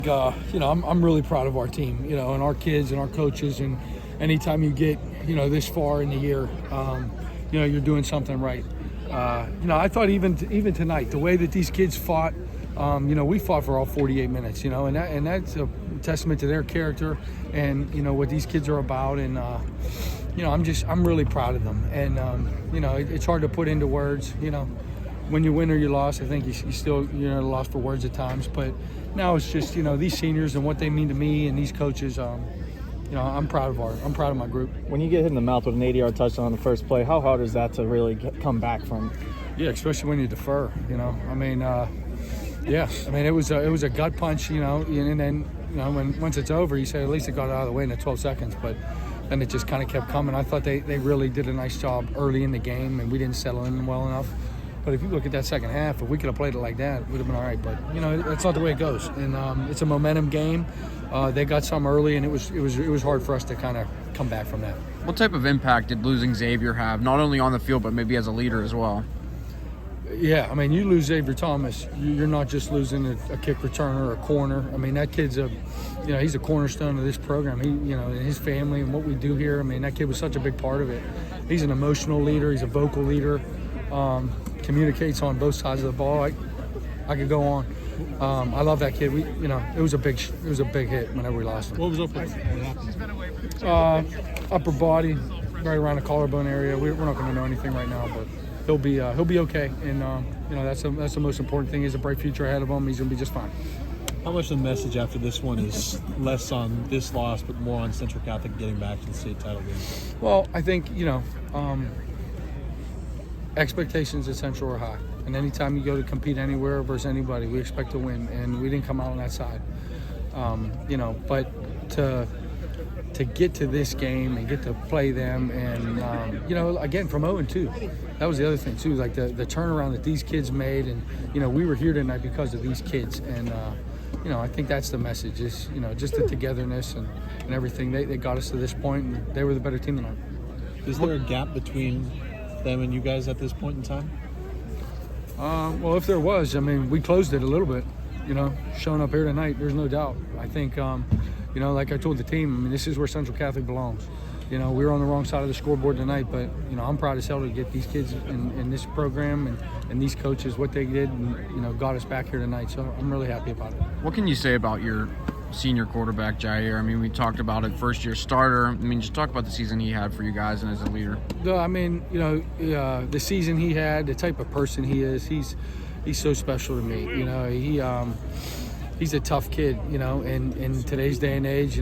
I'm really proud of our team, and our kids and our coaches. And anytime you get, this far in the year, you're doing something right. I thought even tonight, the way that these kids fought, we fought for all 48 minutes, and that's a testament to their character and, what these kids are about. And, I'm really proud of them. And, it's hard to put into words, when you win or you lost. I think you still, lost for words at times. But now it's just, these seniors and what they mean to me and these coaches, I'm proud of my group. When you get hit in the mouth with an 80-yard touchdown on the first play, how hard is that to really come back from? Yeah, especially when you defer, it was a gut punch, and then, once it's over, you say at least it got out of the way in the 12 seconds, but then it just kind of kept coming. I thought they really did a nice job early in the game, and we didn't settle in well enough. But if you look at that second half, if we could have played it like that, it would have been all right. But, that's not the way it goes. And it's a momentum game. They got some early, and it was hard for us to kind of come back from that. What type of impact did losing Xavier have, not only on the field, but maybe as a leader as well? Yeah, you lose Xavier Thomas, you're not just losing a kick returner or a corner. That kid's he's a cornerstone of this program. He, and his family and what we do here. That kid was such a big part of it. He's an emotional leader. He's a vocal leader. Communicates on both sides of the ball. I could go on. I love that kid. It was a big hit whenever we lost him. What was up with upper body, right around the collarbone area. We're not going to know anything right now, but he'll be okay. And that's the most important thing. He has a bright future ahead of him. He's going to be just fine. How much of the message after this one is less on this loss, but more on Central Catholic getting back to the state title game? Well, I think expectations at Central are high. And anytime you go to compete anywhere versus anybody, we expect to win, and we didn't come out on that side. But to get to this game and get to play them, and again from 0-2, that was the other thing too. Like the turnaround that these kids made, and we were here tonight because of these kids, and I think that's the message. Is just the togetherness and everything. They got us to this point, and they were the better team tonight. Is there a gap between them and you guys at this point in time? Well, if there was, we closed it a little bit. Showing up here tonight, there's no doubt. I think, like I told the team, this is where Central Catholic belongs. We were on the wrong side of the scoreboard tonight, but, I'm proud as hell to get these kids in this program and these coaches, what they did, and, got us back here tonight. So I'm really happy about it. What can you say about your senior quarterback, Jair? We talked about it, first-year starter. Just talk about the season he had for you guys and as a leader. The season he had, the type of person he is, he's so special to me. He's a tough kid, and in today's day and age,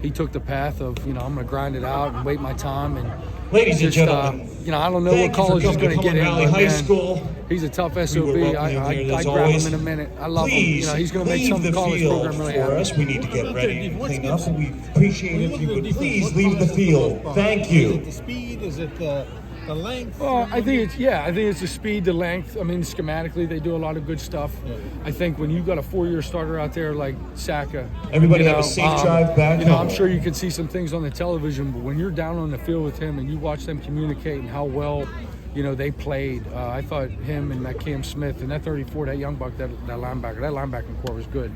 he took the path of, I'm going to grind it out and wait my time. And ladies and gentlemen, I don't know what college he's going to get in. High School. He's a tough SOB. I grab him in a minute. I love him. He's going to make some college program really happy. Us. We need to get ready to clean up, and we appreciate if you would please leave the field. Thank you. Is it the speed? Is it the length? Well, I think it's the speed, the length. Schematically, they do a lot of good stuff. Yeah. I think when you've got a 4-year starter out there like Saka, everybody have a safe drive back. I'm sure you can see some things on the television, but when you're down on the field with him and you watch them communicate and how well, they played. I thought him and that Cam Smith and that 34, that young buck, that linebacking core was good.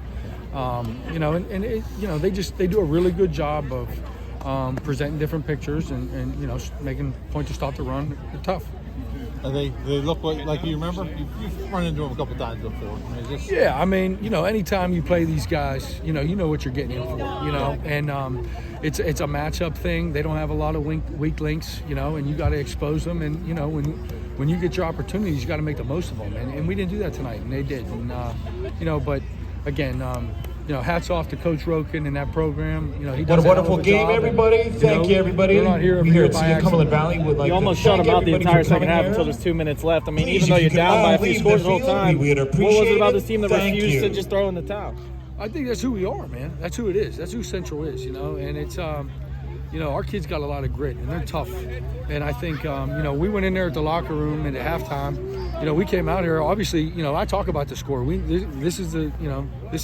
They do a really good job of presenting different pictures and making point to stop the run. They're tough. They look like you remember? You've run into them a couple times before. Yeah, anytime you play these guys, you know what you're getting in for, and it's a matchup thing. They don't have a lot of weak links, and you got to expose them. And, when you get your opportunities, you got to make the most of them. And we didn't do that tonight, and they did. And, but again, hats off to Coach Roken and that program. He does what a wonderful game, everybody. Thank you, everybody. We're not here at Cumberland Valley. You almost shut them out the entire second half until there's 2 minutes left. Even though you're down by a few scores the whole time, what was it about this team that refused to just throw in the towel? I think that's who we are, man. That's who it is. That's who Central is, and it's our kids got a lot of grit, and they're tough. And I think, we went in there at the locker room and at halftime. We came out here. Obviously, I talk about the score. This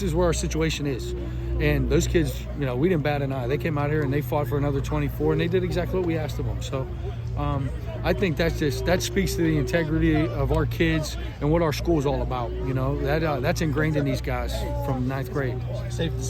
is where our situation is. And those kids, we didn't bat an eye. They came out here and they fought for another 24, and they did exactly what we asked of them. So, I think that speaks to the integrity of our kids and what our school is all about. You know, that's ingrained in these guys from 9th grade. Safe to